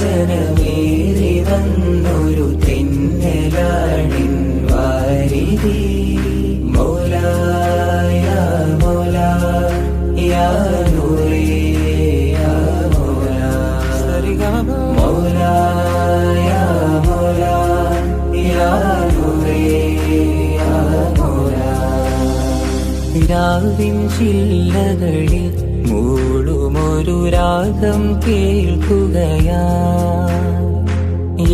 സ്നേഹഭാജനമേറി വന്നൊരു തെന്നലാണിൻ വാരിധി. മൗലായ മൗലാ യാ നൂറേ യാ മൗലാ, മൗലായ മൗലാ യാ നൂറേ യാ മൗലാ. രാവിൻ ചില്ലകളിൽ മൂളുമൊരു രാഗം കേൾക്കുകയാ,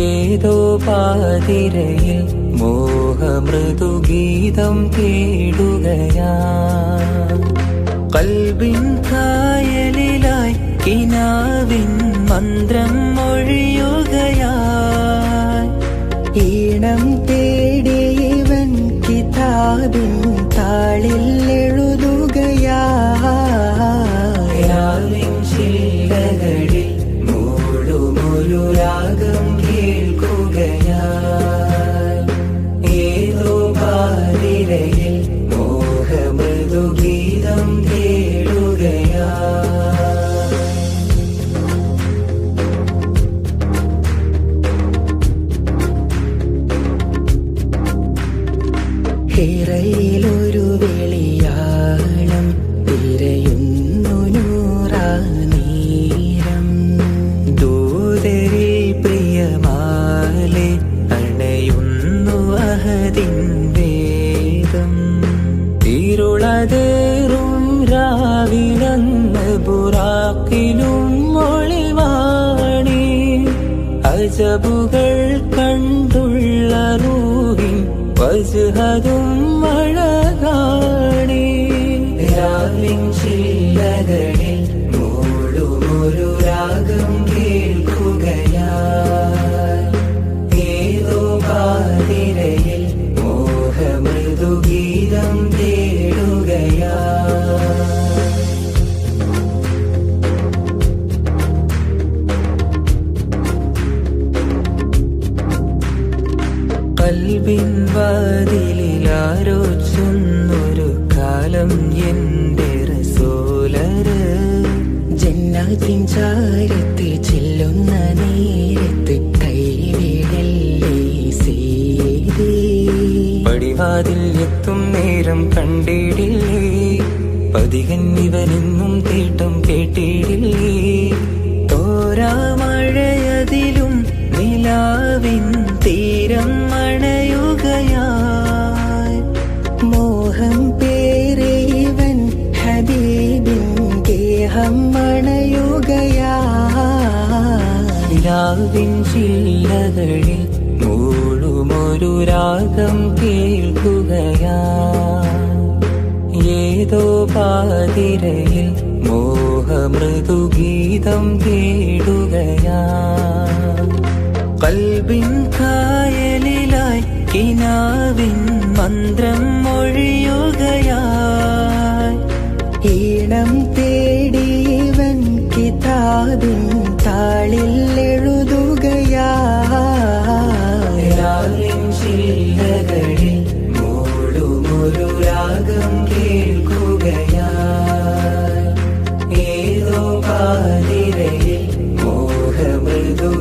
ഏതോ പാതിരയിൽ മോഹമൃദുഗീതം തേടുകയാ. കൽബിൻ കായലിലായി കിനാവിൻ മന്ത്രം മൊഴിയുകയായി, ഈണം തേടിയവൻ കിതാബിൻ താളിൽ എഴുതുകയാ. രാവിൻ ചില്ലകളിൽ മൂളുമൊരു രാഗം കേൾക്കുകയായി, ഏതോ പാതിരയിൽ മോഹമൃദുഗീതം തേടുകയാ. ഹിറയിലൊരു വെളിയാളം തിരയുന്നു നൂറാനീരം, ദൂതരിൽ പ്രിയമാലെ അണയുന്നു അഹദിൻ വേദം. ഇരുളതേറും രാവിലന്ന് ബുറാക്കിലും മൊളിവാണി, അജബുകൾ കണ്ടുള്ള റൂഹിൻ വജ്ഹതും അഴകാണി. രാവിൻ ചില്ലകളിൽ മൂളുമൊരു രാഗം കേൾക്കുകയായി, ഏതോ പാതിരയിൽ മോഹമൃദുഗീതം തേടുകയാ. കൽബിൻ വാതിലിലാരോ ചൊന്നൊരു കാലം എന്റെ റസൂലര്, ജന്നാത്തിൻ ചാരത്ത് ചെല്ലുന്ന നേരത്ത് കൈവിടല്ലേ സീതേ. പടിവാതിൽ എത്തും നേരം കണ്ടിടില്ലേ, പതികൻ ഇവനെന്നും തേട്ടം കേട്ടിടില്ലേ. തോരാ മഴയതിലും നിലാവിൻ തീരം അണയുകയായി, മോഹം പേറിയവൻ ഹബീബിൻ ഗേഹം അണയുകയായി. രാവിൻ ചില്ലകളിൽ മൂളുമൊരു രാഗം കേൾക്കുകയായി, ഏതോ പാതിരയിൽ മോഹമൃദുഗീതം തേടുകയാ. കൽബിൻ കായലിലായി കിനാവിൻ മന്ത്രം മൊഴിയുകയായി, ഈണം തേടിയവൻ കിതാബിൻ താളിൽ എഴുതുകയാ. രാവിൻ ചില്ലകളിൽ മൂളുമൊരു രാഗം കേൾക്കുകയായി, ഏതോ പാതിരയിൽ മോഹമൃദുഗീതം